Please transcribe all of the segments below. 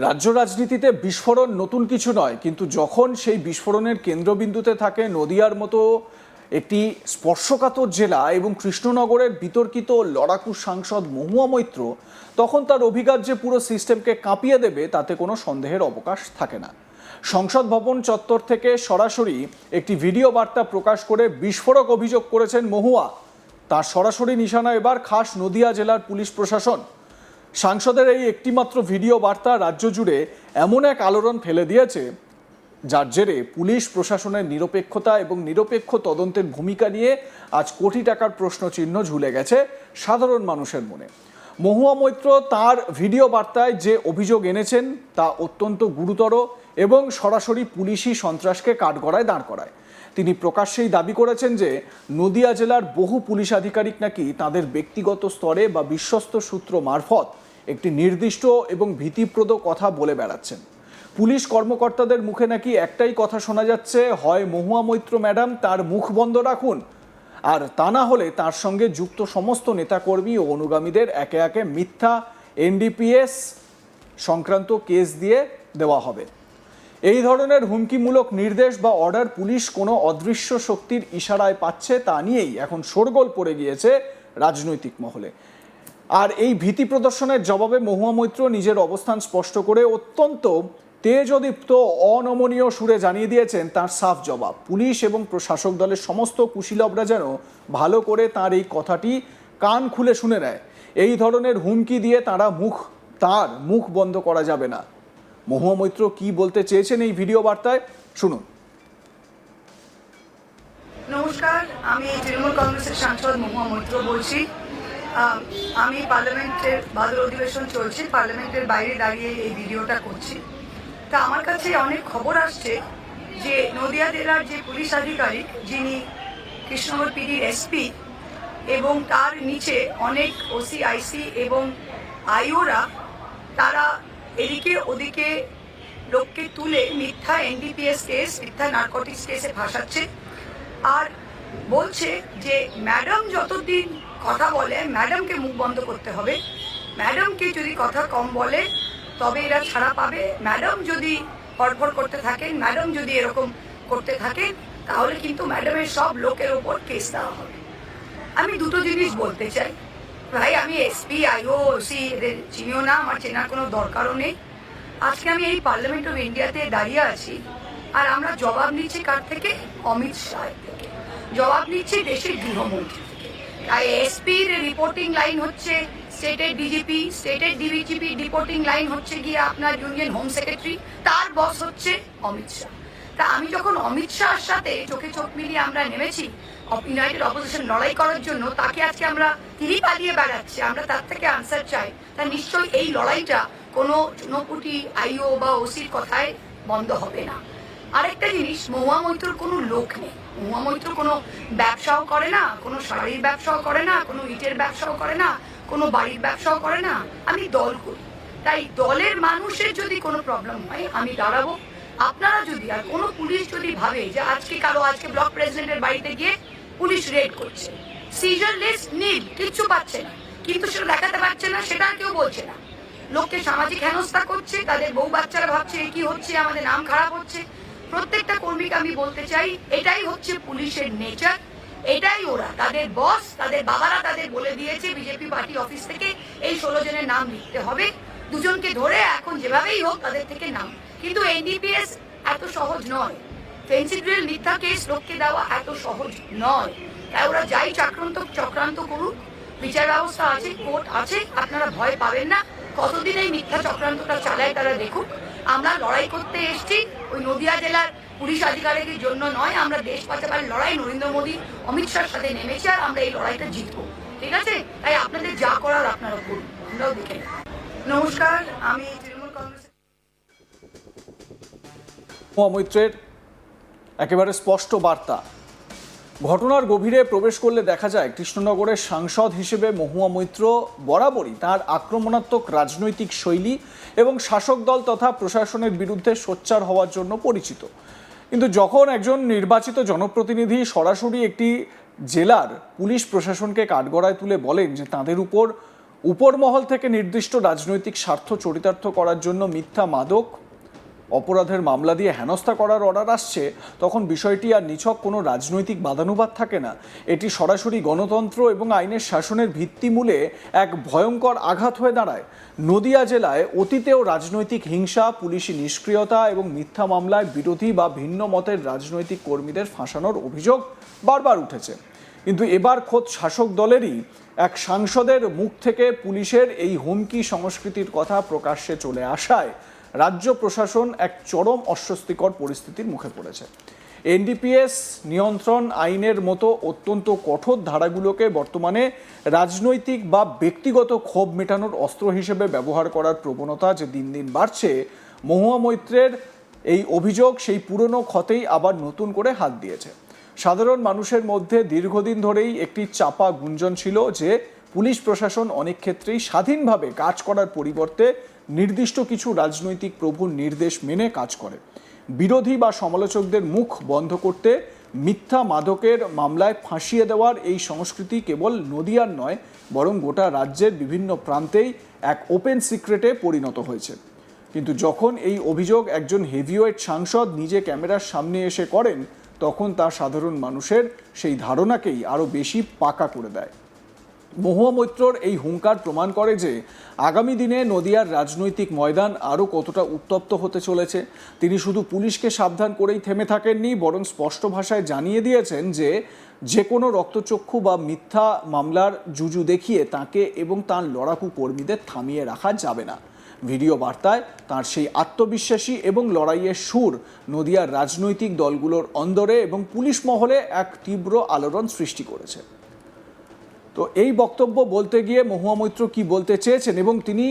রাজ্য রাজনীতিতে বিস্ফোরণ নতুন কিছু নয়, কিন্তু যখন সেই বিস্ফোরণের কেন্দ্রবিন্দুতে থাকে নদিয়ার মতো একটি স্পর্শকাতর জেলা এবং কৃষ্ণনগরের বিতর্কিত লড়াকু সাংসদ মহুয়া মৈত্র, তখন তার অভিঘাত যে পুরো সিস্টেমকে কাঁপিয়ে দেবে তাতে কোনো সন্দেহের অবকাশ থাকে না। সংসদ ভবন চত্বর থেকে সরাসরি একটি ভিডিও বার্তা প্রকাশ করে বিস্ফোরক অভিযোগ করেছেন মহুয়া। তার সরাসরি নিশানা এবার খাস নদিয়া জেলার পুলিশ প্রশাসন। সাংসদের এই একটিমাত্র ভিডিও বার্তা রাজ্য জুড়ে এমন এক আলোড়ন ফেলে দিয়েছে, যার জেরে পুলিশ প্রশাসনের নিরপেক্ষতা এবং নিরপেক্ষ তদন্তের ভূমিকা নিয়ে আজ কোটি টাকার প্রশ্নচিহ্ন ঝুলে গেছে সাধারণ মানুষের মনে। মহুয়া মৈত্র তার ভিডিও বার্তায় যে অভিযোগ এনেছেন তা অত্যন্ত গুরুতর এবং সরাসরি পুলিশি সন্ত্রাসকে কাঠগড়ায় দাঁড় করায়। তিনি প্রকাশ্যেই দাবি করেছেন যে নদিয়া জেলার বহু পুলিশ আধিকারিক নাকি তাদের ব্যক্তিগত স্তরে বা বিশ্বস্ত সূত্র মারফত একটি নির্দিষ্ট এবং ভীতিপ্রদ কথা বলে বেড়াচ্ছেন। পুলিশ কর্মকর্তাদের মুখে নাকি একটাই কথা শোনা যাচ্ছে, হয় মহুয়া মৈত্র ম্যাডাম তার মুখ বন্ধ রাখুন, আর তা না হলে তার সঙ্গে যুক্ত সমস্ত নেতাকর্মী ও অনুগামীদের একে একে মিথ্যা এনডিপিএস সংক্রান্ত কেস দিয়ে দেওয়া হবে। এই ধরনের হুমকিমূলক নির্দেশ বা অর্ডার পুলিশ কোনো অদৃশ্য শক্তির ইশারায় পাচ্ছে তা নিয়েই এখন শোরগোল পড়ে গিয়েছে রাজনৈতিক মহলে। আর এই ভীতি প্রদর্শনের জবাবে মহুয়া মৈত্র নিজের অবস্থান স্পষ্ট করে অত্যন্ত তেজোদীপ্ত অনমনীয় সুরে জানিয়ে দিয়েছেন তার সাফ জবাব। পুলিশ এবং প্রশাসক দলের সমস্ত কুশীলবরা যেন ভালো করে তার এই কথাটি কান খুলে শুনে নেয়। এই ধরনের হুমকি দিয়ে তার মুখ বন্ধ করা যাবে না। মহুয়া মৈত্র কি বলতে চেয়েছেন এই ভিডিও বার্তায় শুনুন। নমস্কার, আমি তৃণমূল কংগ্রেসের সাংসদ মহুয়া মৈত্র বলছি। আমি পার্লামেন্টের ভাদর অধিবেশন চলছে, পার্লামেন্টের বাইরে দাঁড়িয়ে এই ভিডিওটা করছি। তা আমার কাছে অনেক খবর আসছে যে নদিয়া জেলার যে পুলিশ আধিকারিক, যিনি কৃষ্ণনগর পিডির এসপি, এবং তার নিচে অনেক ওসি, আইসি এবং আইওরা, তারা এদিকে ওদিকে লোককে তুলে মিথ্যা এনডিপিএস কেস, মিথ্যা নার্কোটিক্স কেসে ফাঁসাচ্ছে। আর বলছে যে ম্যাডাম যতদিন কথা বলে ম্যাডামকে মুখ বন্ধ করতে হবে, ম্যাডামকে যদি কথা কম বলে তবে এরা ছাড়া পাবে, ম্যাডাম যদি ফড়ফড় করতে থাকেন, ম্যাডাম যদি এরকম করতে থাকেন, তাহলে কিন্তু ম্যাডামের সব লোকের ওপর কেস দেওয়া হবে। আমি দুটো জিনিস বলতে চাই। ভাই, আমি এসপি, আইও, ওসি এদের চিনিও না, আমার চেনার কোনো দরকারও নেই। আজকে আমি এই পার্লামেন্ট অফ ইন্ডিয়াতে দাঁড়িয়ে আছি, আর আমরা জবাব নিচ্ছি কার থেকে? অমিত শাহ থেকে। জবাব নিচ্ছি দেশের গৃহমন্ত্রী থেকে। তাই এসপির রিপোর্টিং লাইন হচ্ছে স্টেটের ডিজিপি, স্টেটের ডিজিপি রিপোর্টিং লাইন হচ্ছে গিয়ে আপনার ইউনিয়ন হোম সেক্রেটারি, তার বস হচ্ছে অমিত শাহ। তা আমি যখন অমিত শাহর সাথে চোখে চোখ মিলিয়ে আমরা নেমেছি ইউনাইটেড অপোজিশন লড়াই করার জন্য, তাকে আজকে তিনি পালিয়ে বেড়াচ্ছে, আমরা তার থেকে আনসার চাই। তা নিশ্চয়ই এই লড়াইটা কোনো চুনোপুটি আইও বা ওসির কথায় বন্ধ হবে না। আরেকটা জিনিস, মহুয়া মৈত্রর কোনো লোক নেই। মহুয়া মৈত্র কোনো ব্যবসাও করে না, কোনো শাড়ির ব্যবসাও করে না, কোনো ইটের ব্যবসাও করে না, কোনো বাড়ির ব্যবসাও করে না। আমি দল করি, তাই দলের মানুষের যদি কোনো প্রবলেম হয় আমি দাঁড়াবো। আপনারা যদি, আর কোনো পুলিশ যদি ভাবে যে আজকে ব্লক প্রেসিডেন্টের বাড়িতে গিয়ে পুলিশ রেড করছে, সিজার লিস্ট নীল, কিচ্ছু পাচ্ছে না, কিন্তু সেটা দেখাতে পারছে না, সেটা কেউ বলছে না। লোককে সামাজিক হেনস্থা করছে, তাদের বউ বাচ্চারা ভাবছে কি হচ্ছে, আমাদের নাম খারাপ হচ্ছে। প্রত্যেকটা কর্মীকে আমি বলতে চাই, এটাই হচ্ছে পুলিশের নেচার, এটাই ওরা, তাদের বস, তাদের বাবারা তাদের বলে দিয়েছে বিজেপি পার্টি অফিস থেকে এই 16 জনের নাম লিখতে হবে, দুজনকে ধরে এখন যেভাবেই হোক তাদের থেকে নাম। কিন্তু এনডিপিএস এত সহজ নয়, ফেন্সিডিল মিথ্যা কেস লোককে দেওয়া এত সহজ নয়। তাই ওরা যাই চক্রান্ত করুক, বিচার ব্যবস্থা আছে, কোর্ট আছে, আপনারা ভয় পাবেন না। কতদিন এই মিথ্যা চক্রান্তটা চালায় তারা দেখুক। আমরা লড়াই করতে এসেছি ওই নদিয়া জেলার পুলিশ আধিকারিকের জন্য নয়, আমরা দেশ বাঁচাবার লড়াই নরেন্দ্র মোদী, অমিত শাহর সাথে নেমেছি, আর আমরা এই লড়াইটা জিতবো। ঠিক আছে? তাই আপনাদের যা করার আপনারা করুন, আমরাও দেখে নেব। নমস্কার, আমি তৃণমূল কংগ্রেস। মহুয়া মৈত্রের একেবারে স্পষ্ট বার্তা। ঘটনার গভীরে প্রবেশ করলে দেখা যায় কৃষ্ণনগরের সাংসদ হিসেবে মহুয়া মৈত্র বরাবরই তার আক্রমণাত্মক রাজনৈতিক শৈলী এবং শাসক দল তথা প্রশাসনের বিরুদ্ধে সোচ্চার হওয়ার জন্য পরিচিত। কিন্তু যখন একজন নির্বাচিত জনপ্রতিনিধি সরাসরি একটি জেলার পুলিশ প্রশাসনকে কাঠগড়ায় তুলে বলেন যে তাদের উপর উপর মহল থেকে নির্দিষ্ট রাজনৈতিক স্বার্থ চরিতার্থ করার জন্য মিথ্যা মাদক অপরাধের মামলা দিয়ে হেনস্থা করার অর্ডার আসছে, তখন বিষয়টি আর নিছক কোনো রাজনৈতিক বাদানুবাদ থাকে না। এটি সরাসরি গণতন্ত্র এবং আইনের শাসনের ভিত্তিমূলে এক ভয়ঙ্কর আঘাত হয়ে দাঁড়ায়। নদিয়া জেলায় অতীতেও রাজনৈতিক হিংসা, পুলিশি নিষ্ক্রিয়তা এবং মিথ্যা মামলায় বিরোধী বা ভিন্ন মতের রাজনৈতিক কর্মীদের ফাঁসানোর অভিযোগ বারবার উঠেছে। কিন্তু এবার খোদ শাসক দলেরই এক সাংসদের মুখ থেকে পুলিশের এই হুমকি সংস্কৃতির কথা প্রকাশ্যে চলে আসায় রাজ্য প্রশাসন এক চরম অস্বস্তিকর পরিস্থিতির মুখে পড়েছে। এনডিপিএস নিয়ন্ত্রণ আইনের মতো অত্যন্ত কঠোর ধারাগুলোকে বর্তমানে রাজনৈতিক বা ব্যক্তিগত ক্ষোভ মেটানোর অস্ত্র হিসেবে ব্যবহার করার প্রবণতা যে দিন দিন বাড়ছে, মহুয়া মৈত্রের এই অভিযোগ সেই পুরনো ক্ষতেই আবার নতুন করে হাত দিয়েছে। সাধারণ মানুষের মধ্যে দীর্ঘদিন ধরেই একটি চাপা গুঞ্জন ছিল যে পুলিশ প্রশাসন অনেক ক্ষেত্রেই স্বাধীনভাবে কাজ করার পরিবর্তে নির্দিষ্ট কিছু রাজনৈতিক প্রভুর নির্দেশ মেনে কাজ করে। বিরোধী বা সমালোচকদের মুখ বন্ধ করতে মিথ্যা মাদকের মামলায় ফাঁসিয়ে দেওয়ার এই সংস্কৃতি কেবল নদিয়ার নয়, বরং গোটা রাজ্যের বিভিন্ন প্রান্তেই এক ওপেন সিক্রেটে পরিণত হয়েছে। কিন্তু যখন এই অভিযোগ একজন হেভিওয়েট সাংসদ নিজে ক্যামেরার সামনে এসে করেন, তখন তা সাধারণ মানুষের সেই ধারণাকেই আরও বেশি পাকা করে দেয়। মহুয়া মৈত্রর এই হুঙ্কার প্রমাণ করে যে আগামী দিনে নদিয়ার রাজনৈতিক ময়দান আরও কতটা উত্তপ্ত হতে চলেছে। তিনি শুধু পুলিশকে সাবধান করেই থেমে থাকেননি, বরং স্পষ্ট ভাষায় জানিয়ে দিয়েছেন যে কোনো রক্তচক্ষু বা মিথ্যা মামলার জুজু দেখিয়ে তাকে এবং তার লড়াকু কর্মীদের থামিয়ে রাখা যাবে না। ভিডিও বার্তায় তার সেই আত্মবিশ্বাসী এবং লড়াইয়ের সুর নদিয়ার রাজনৈতিক দলগুলোর অন্দরে এবং পুলিশ মহলে এক তীব্র আলোড়ন সৃষ্টি করেছে। তো এই বক্তব্য বলতে গিয়ে মহুয়া মৈত্র কি বলতে চেয়েছেন এবং তিনি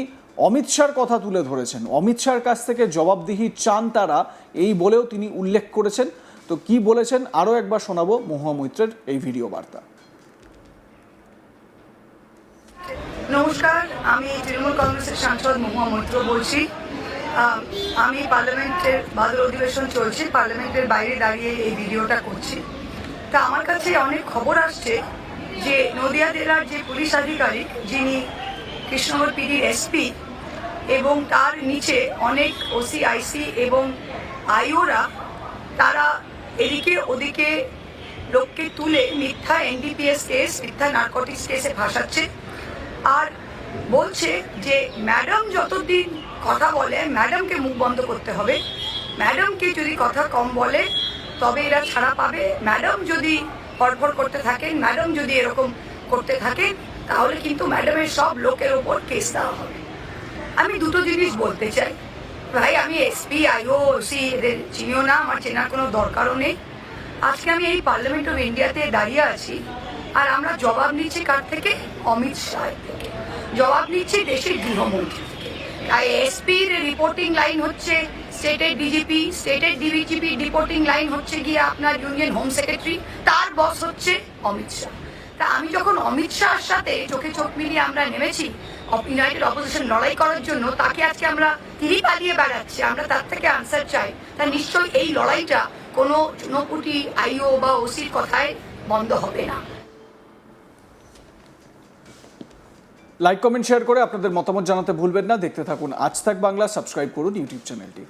অমিত শাহর কথা তুলে ধরেছেন, অমিত শাহর কাছ থেকে জবাবদিহি চান তারা, এই বলেও তিনি উল্লেখ করেছেন। তো কি বলেছেন আরও একবার শোনাবো মহুয়া মৈত্রের এই ভিডিও বার্তা। নমস্কার, আমি তৃণমূল কংগ্রেসের সাংসদ মহুয়া মৈত্র বলছি। আমি পার্লামেন্টের ভাদর অধিবেশন চলছে, পার্লামেন্টের বাইরে দাঁড়িয়ে এই ভিডিওটা করছি। তা আমার কাছে অনেক খবর আসছে যে নদিয়া জেলার যে পুলিশ আধিকারিক, যিনি কৃষ্ণনগর পিডির এসপি, এবং তার নিচে অনেক ওসি, আইসি এবং আইওরা, তারা এদিকে ওদিকে লোককে তুলে মিথ্যা এনডিপিএস কেস, মিথ্যা নার্কোটিক্স কেসে ফাঁসাচ্ছে। আর বলছে যে ম্যাডাম যতদিন কথা বলে ম্যাডামকে মুখ বন্ধ করতে হবে, ম্যাডামকে যদি কথা কম বলে তবে এরা ছাড়া পাবে, ম্যাডাম যদি ফড়ফড় করতে থাকেন, ম্যাডাম যদি এরকম করতে থাকেন, তাহলে কিন্তু ম্যাডামের সব লোকের ওপর কেস দেওয়া হবে। আমি দুটো জিনিস বলতে চাই ভাই, আমি এসপি, আইও, ওসি এদের চিনিও না, আমার চেনার কোনো দরকারও নেই। আজকে আমি এই পার্লামেন্ট অফ ইন্ডিয়াতে দাঁড়িয়ে আছি, আর আমরা জবাব নিচ্ছি কার থেকে? অমিত শাহের থেকে, জবাব নিচ্ছি দেশের গৃহমন্ত্রী থেকে। আর এসপির রিপোর্টিং লাইন হচ্ছে স্টেটের ডিজিপি, স্টেটের ডিজিপি রিপোর্টিং লাইন হচ্ছে গিয়ে আপনার ইউনিয়ন হোম সেক্রেটারি, তার বস হচ্ছে অমিত শাহ। তা আমি যখন অমিত শাহের সাথে চোখে চোখ মিলিয়ে আমরা নেমেছি ইউনাইটেড অপোজিশন লড়াই করার জন্য, তাকে আজকে আমরা তিনি পালিয়ে বেড়াচ্ছি, আমরা তার থেকে আনসার চাই। তা নিশ্চয়ই এই লড়াইটা কোনো চুনোপুটি আইও বা ওসির কথায় বন্ধ হবে না। লাইক, কমেন্ট, শেয়ার করে আপনাদের মতামত জানাতে ভুলবেন না। দেখতে থাকুন আজ তাক বাংলা, সাবস্ক্রাইব করুন ইউটিউব চ্যানেলটি।